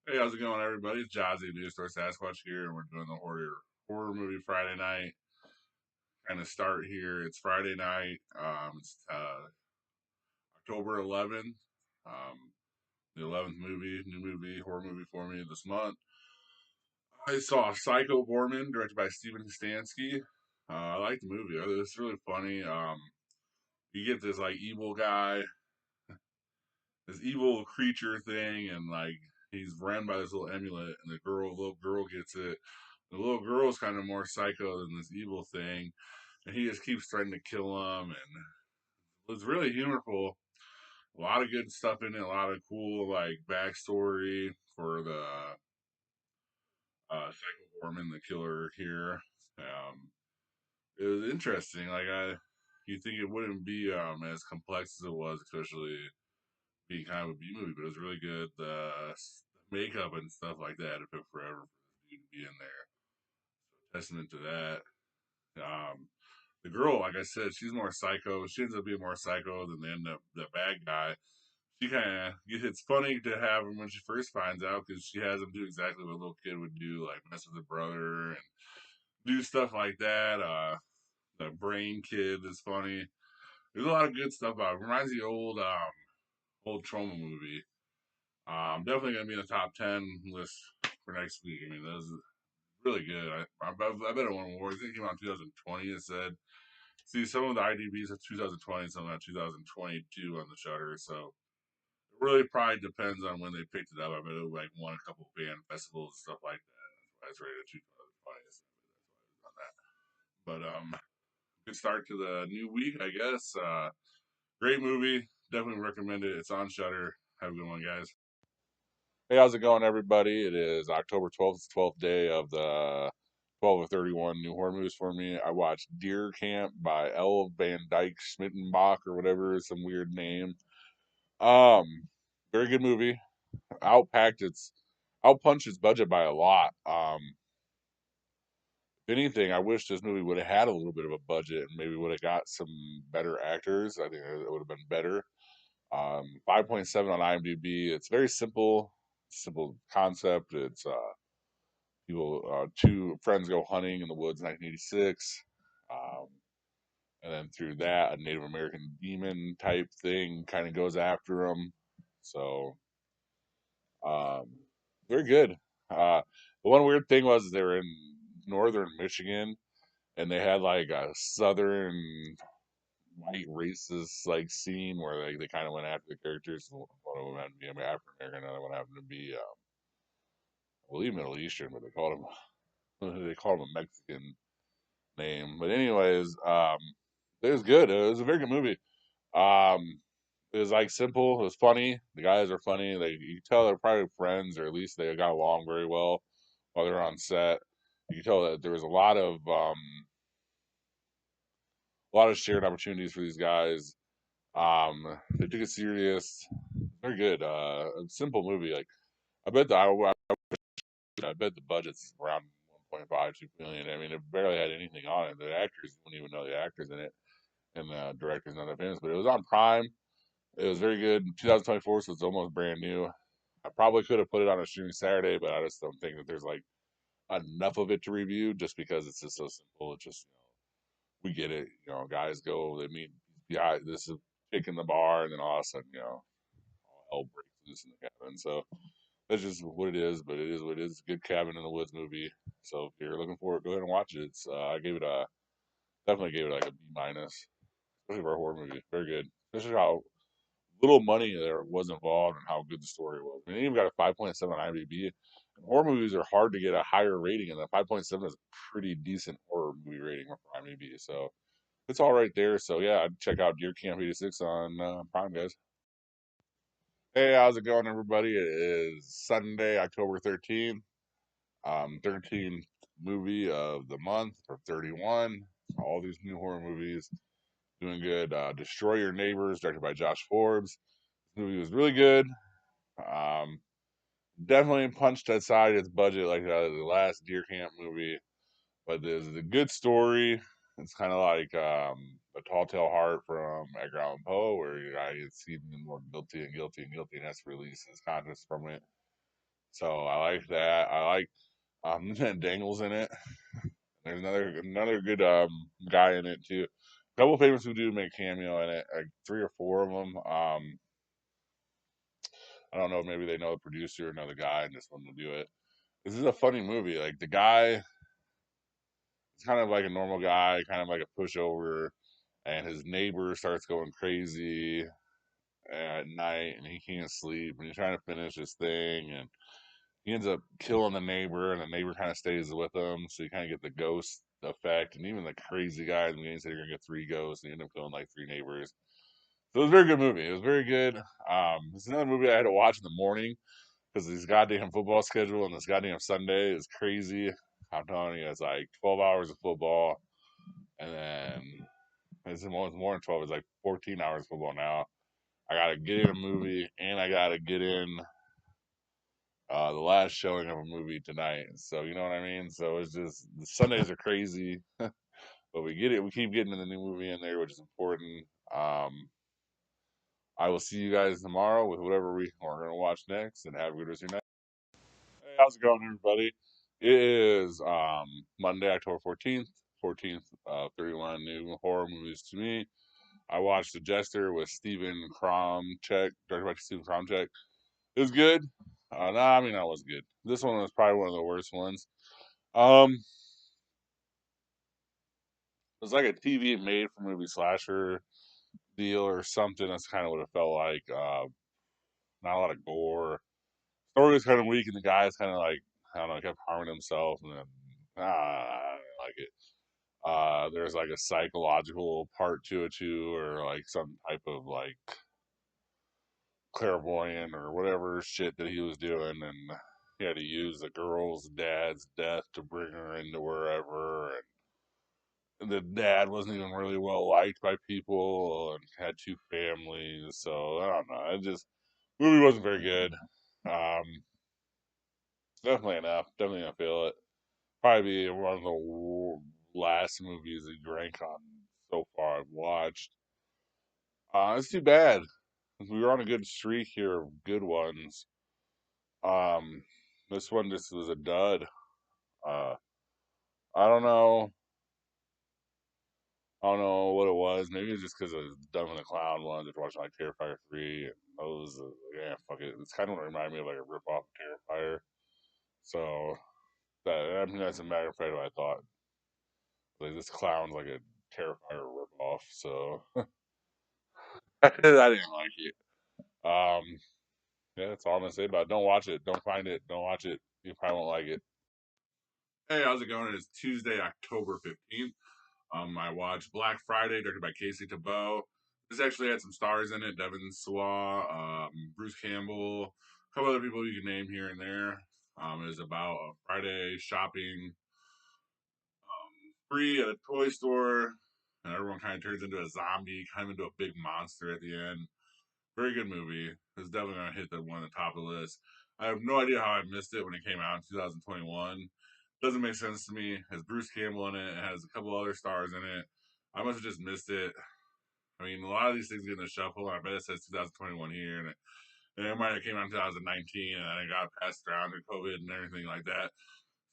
Hey, how's it going, everybody? It's Jazzy, News Store Sasquatch here, and we're doing the horror movie Friday night kind of start here. It's Friday night. It's October 11th. Um, the 11th new movie, horror movie for me this month. I saw Psycho Gorman, directed by Steven Stansky. I like the movie. It's really funny. You get this like evil guy, this evil creature thing, and like he's ran by this little amulet, and little girl gets it. The little girl's kind of more psycho than this evil thing, and he just keeps trying to kill him. And it's really humorful. A lot of good stuff in it. A lot of cool like backstory for the Psycho Gorman, the killer here. It was interesting. You think it wouldn't be as complex as it was, especially being kind of a B movie, but it was really good. The makeup and stuff like that. It took forever for this dude to be in there. Testament to that. Um, the girl, like I said, she's more psycho. She ends up being more psycho than the bad guy. She kind of it's funny to have him when she first finds out because she has him do exactly what a little kid would do, like mess with her brother and do stuff like that. The brain kid is funny. There's a lot of good stuff about it. Reminds me of old trauma movie. Definitely gonna be in the top 10 list for next week. I mean, that was really good. I bet it won awards. I think it came out in 2020. It said. See, some of the IDBs of 2020, some of 2022 on the Shutter. So it really probably depends on when they picked it up. I bet it like won a couple of band festivals and stuff like that. That's why it's rated 2020. So that's why it was on that. But good start to the new week, I guess. Great movie. Definitely recommend it. It's on Shutter. Have a good one, guys. Hey, how's it going, everybody? It is October 12th. It's 12th day of the 12 of 31 new horror movies for me. I watched Deer Camp by L. Van Dyke Schmittenbach or whatever, some weird name. Um, Very good movie. Outpacked its, outpunched its budget by a lot. If anything, I wish this movie would have had a little bit of a budget and maybe would have got some better actors. I think it would have been better. 5.7 on IMDb. It's very simple concept. It's two friends go hunting in the woods in 1986. Um, and then through that, a Native American demon type thing kind of goes after them. So, um, very good. The one weird thing was they were in northern Michigan and they had like a southern white racist like scene where they kind of went after the characters. One of them had to be African American, another one happened to be, I believe, Middle Eastern, but they called him a Mexican name. But anyways, it was good. It was a very good movie. Um, it was like simple. It was funny. The guys are funny. You can tell they're probably friends, or at least they got along very well while they were on set. You can tell that there was a lot of shared opportunities for these guys. They took it serious. They're good. A simple movie. Like I bet the budget's around 1.5, 2 million. I mean, it barely had anything on it. The actors don't even know the actors in it, and the director's not that famous. But it was on Prime. It was very good. 2024, so it's almost brand new. I probably could have put it on a streaming Saturday, but I just don't think that there's like enough of it to review just because it's just so simple. It's just we get it. Guys go, they meet behind this is chick in the bar, and then all of a sudden, all hell breaks loose in the cabin. So that's just what it is, but it is what it is. Good cabin in the woods movie. So if you're looking for it, go ahead and watch it. I gave it a definitely gave it like a B minus, especially for a horror movie. Very good. Especially how little money there was involved and how good the story was. I mean, it even got a 5.7 on IMDb. And horror movies are hard to get a higher rating, and the 5.7 is a pretty decent horror movie rating for IMDb. So it's all right there. So yeah, I'd check out Deer Camp 86 on Prime, guys. Hey, how's it going, everybody? It is Sunday, October 13th. 13th movie of the month for 31. All these new horror movies doing good. Destroy Your Neighbors, directed by Josh Forbes. This movie was really good. Um, Definitely punched aside its budget like the last Deer Camp movie, but there's a good story. It's kind of like A Tall Tale Heart from Edgar Allan Poe, where you guy gets even more guilty and guilty and guilty and has to release his conscience from it. So I like that. I like Dangle's in it. There's another good guy in it too. A couple famous who do make cameo in it, like three or four of them. I don't know, maybe they know the producer or know the guy and just want to do it. This is a funny movie. Like the guy is kind of like a normal guy, kind of like a pushover, and his neighbor starts going crazy at night, and he can't sleep, and he's trying to finish his thing, and he ends up killing the neighbor, and the neighbor kind of stays with him, so you kind of get the ghost effect, and even the crazy guy in the beginning said you're gonna get three ghosts, and you end up killing like three neighbors. So it was a very good movie. It was very good. It's another movie I had to watch in the morning because this goddamn football schedule and this goddamn Sunday is crazy. I'm telling you, it's like 12 hours of football, and then it's more than 12. It's like 14 hours of football now. I gotta get in a movie, and I gotta get in the last showing of a movie tonight. So you know what I mean. So it's just the Sundays are crazy, but we get it. We keep getting the new movie in there, which is important. I will see you guys tomorrow with whatever we're gonna watch next, and have a good rest of your night. Hey, how's it going, everybody? It is Monday, October 14th. 31 new horror movies to me. I watched The Jester with Stephen Kromchek, directed by Stephen Kromchek. It was good. No, I mean that was good. This one was probably one of the worst ones. Um, it was like a TV made for movie slasher deal or something. That's kind of what it felt like. Not a lot of gore. Story was kind of weak, and the guy's kind of like I don't know, kept harming himself, and then I didn't like it. There's like a psychological part to it too, or like some type of like clairvoyant or whatever shit that he was doing, and he had to use the girl's dad's death to bring her into wherever, and the dad wasn't even really well liked by people and had two families, so I don't know. It just movie wasn't very good. Um, definitely enough. Definitely gonna feel it. Probably be one of the last movies that you rank on so far I've watched. It's too bad. We were on a good streak here of good ones. Um, this one just was a dud. Uh, I don't know. I don't know what it was. Maybe it's just because I was done with the clown ones. After watching like Terrifier 3 and those. Yeah, fuck it. It's kind of reminded me of like a rip off of Terrifier. So that I mean that's a matter of fact what I thought. Like this clown's like a Terrifier rip off. So I didn't like it. Um, yeah, that's all I'm gonna say about it. Don't watch it. Don't find it. Don't watch it. You probably won't like it. Hey, how's it going? It's Tuesday, October 15th. I watched Black Friday, directed by Casey Tabot. This actually had some stars in it: Devin Sawa, Bruce Campbell, a couple other people you can name here and there. It is about a Friday shopping spree at a toy store, and everyone kind of turns into a zombie, kind of into a big monster at the end. Very good movie. It's definitely gonna hit the one at the top of the list. I have no idea how I missed it when it came out in 2021. Doesn't make sense to me. It has Bruce Campbell in it. It has a couple other stars in it. I must have just missed it. I mean, a lot of these things get in the shuffle. And I bet it says 2021 here, and it might have came out in 2019, and then it got passed around to COVID and everything like that.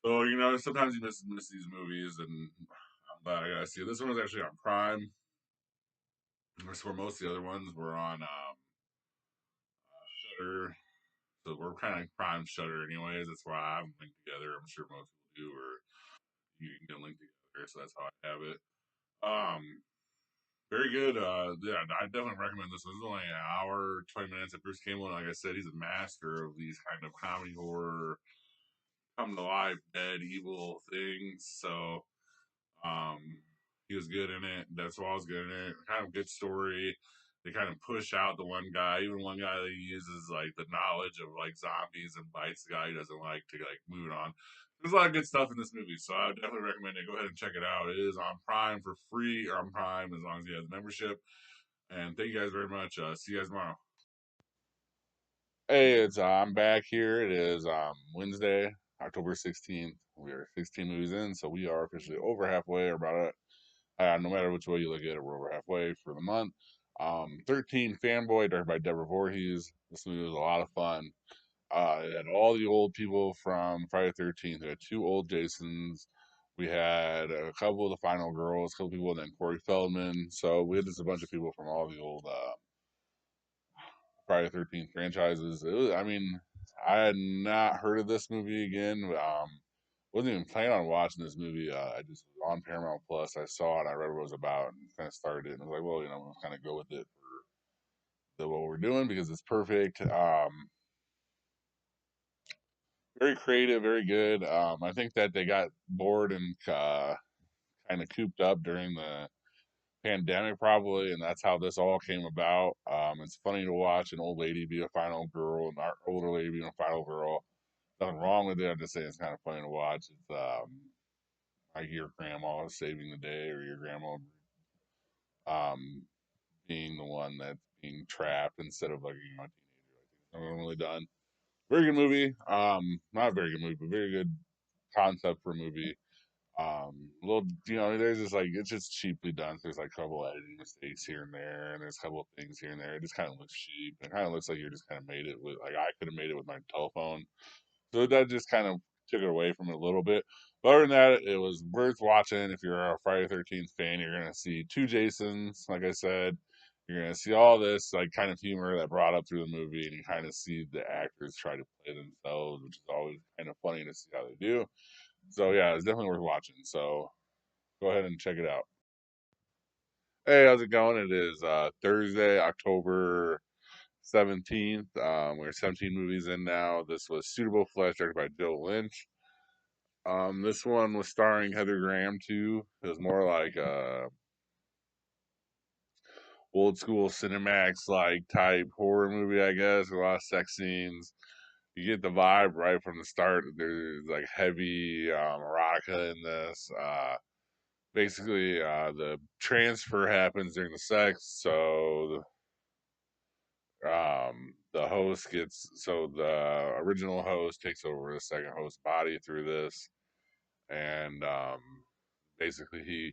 So sometimes you miss these movies, and I'm glad I got to see it. This one was actually on Prime. That's where most of the other ones were on Shutter. So we're kind of Prime Shutter, anyways. That's why I have them linked together. I'm sure most people do, or you can get them linked together. So that's how I have it. Um, very good. Yeah, I definitely recommend this. This is only an hour, 20 minutes. Of Bruce Campbell, like I said, he's a master of these kind of comedy horror, come to life, dead, evil things. So Um, he was good in it. That's why I was good in it. Kind of good story. They kind of push out the one guy, even one guy that uses like the knowledge of like zombies and bites the guy he doesn't like to like move it on. There's a lot of good stuff in this movie, so I would definitely recommend it. Go ahead and check it out. It is on Prime for free, or on Prime as long as you have the membership. And thank you guys very much. See you guys tomorrow. Hey, it's I'm back here. It is Wednesday, October 16th. We are 16 movies in, so we are officially over halfway, or about no matter which way you look at it, we're over halfway for the month. 13 Fanboy, directed by Deborah Voorhees. This movie was a lot of fun. It had all the old people from Friday the 13th. We had two old Jasons. We had a couple of the final girls, a couple people, and then Corey Feldman. So we had just a bunch of people from all the old Friday the 13th franchises. I mean, I had not heard of this movie again. Wasn't even planning on watching this movie. I just was on Paramount Plus. I saw it. I read what it was about and kind of started it. And I was like, well, I'm gonna kind of go with it for what we're doing because it's perfect. Very creative, very good. I think that they got bored and kind of cooped up during the pandemic, probably, and that's how this all came about. It's funny to watch an old lady be a final girl and our older lady being a final girl. Nothing wrong with it. I'm just saying it's kind of funny to watch. It's like your grandma saving the day, or your grandma um, being the one that's being trapped instead of like a teenager. Like, really done. Very good movie. Not a very good movie, but very good concept for a movie. Little, there's just like it's just cheaply done. There's like a couple editing mistakes here and there, and there's a couple of things here and there. It just kind of looks cheap. It kind of looks like you just kind of made it with like I could have made it with my telephone. So that just kind of took it away from it a little bit. But other than that, it was worth watching. If you're a Friday the 13th fan, you're gonna see two Jasons, like I said. You're gonna see all this like kind of humor that brought up through the movie, and you kind of see the actors try to play themselves, which is always kind of funny to see how they do. So yeah, it's definitely worth watching. So go ahead and check it out. Hey, how's it going? It is Thursday, October 17th. We're 17 movies in now. This was Suitable Flesh, directed by Joe Lynch. This one was starring Heather Graham too. It was more like old school Cinemax like type horror movie, I guess. A lot of sex scenes. You get the vibe right from the start. There's like heavy erotica in this. Basically, the transfer happens during the sex, so the host gets so the original host takes over the second host's body through this, and basically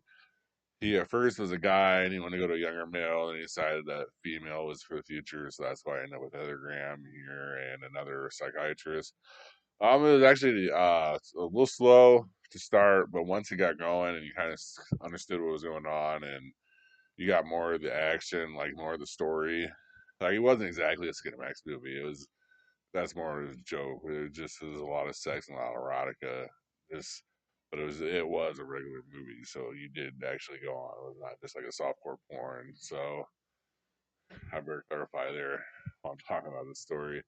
he at first was a guy and he wanted to go to a younger male, and he decided that female was for the future, so that's why I ended up with Heather Graham here and another psychiatrist. It was actually a little slow to start, but once it got going and you kind of understood what was going on, and you got more of the action, like more of the story. Like it wasn't exactly a Skinamax movie. It was that's more of a joke. It just was a lot of sex and a lot of erotica. Just, but it was a regular movie, so you did actually go on. It was not just like a softcore porn. So I better clarify there while I'm talking about the story.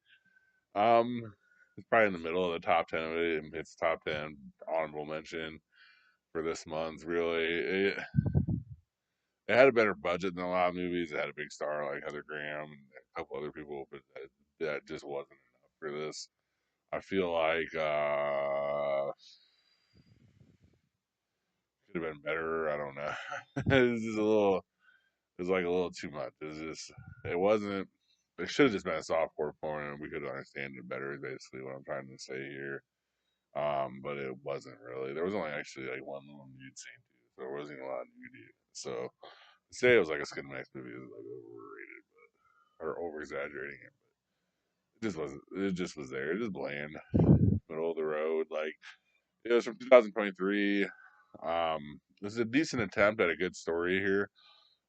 Um, it's probably in the middle of the top 10 of it. It's top 10 honorable mention for this month. Really, it had a better budget than a lot of movies. It had a big star like Heather Graham and a couple other people, but that just wasn't enough for this. I feel like could have been better. I don't know. It was just a little. It was like a little too much. It was just. It wasn't. It should have just been a softcore porn, and we could understand it better. Is basically what I'm trying to say here. But it wasn't really. There was only actually like one little nude scene too, so there wasn't a lot of nudity. So to say it was like a Skinamax movie is like overrated or over exaggerating it. It just wasn't. It just was there. It just bland, middle of the road. Like it was from 2023. This is a decent attempt at a good story here,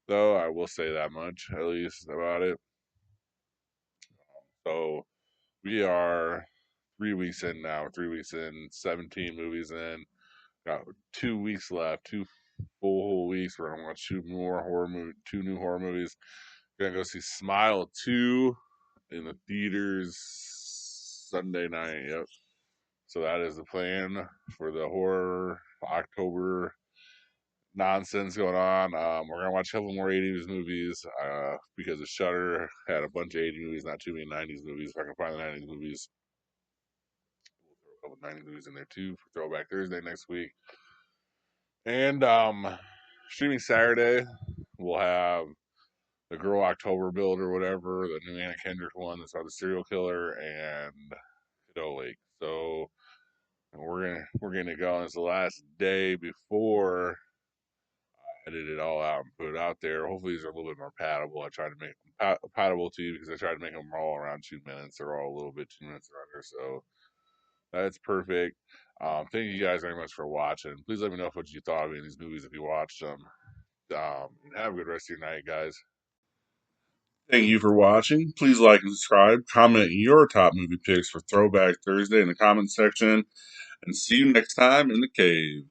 though. I will say that much at least about it. So we are 3 weeks in now. 3 weeks in, 17 movies in. Got 2 weeks left. Two full whole weeks. We're gonna watch two new horror movies. We're gonna go see Smile 2 in the theaters Sunday night. Yep. So that is the plan for the horror October nonsense going on. We're gonna watch a couple more '80s movies because the Shutter had a bunch of '80s movies, not too many '90s movies. If I can find the '90s movies, we'll throw a couple '90s movies in there too for Throwback Thursday next week. And streaming Saturday, we'll have the Girl October build or whatever, the new Anna Kendrick one that's about the serial killer, and Cadeau Lake. So we're gonna go. And it's the last day before edit it all out and put it out there. Hopefully, these are a little bit more palatable. I try to make them palatable to you because I try to make them all around 2 minutes. They're all a little bit 2 minutes or under, so that's perfect. Thank you guys very much for watching. Please let me know what you thought of any of these movies if you watched them. Have a good rest of your night, guys. Thank you for watching. Please like and subscribe. Comment your top movie picks for Throwback Thursday in the comments section. And see you next time in the cave.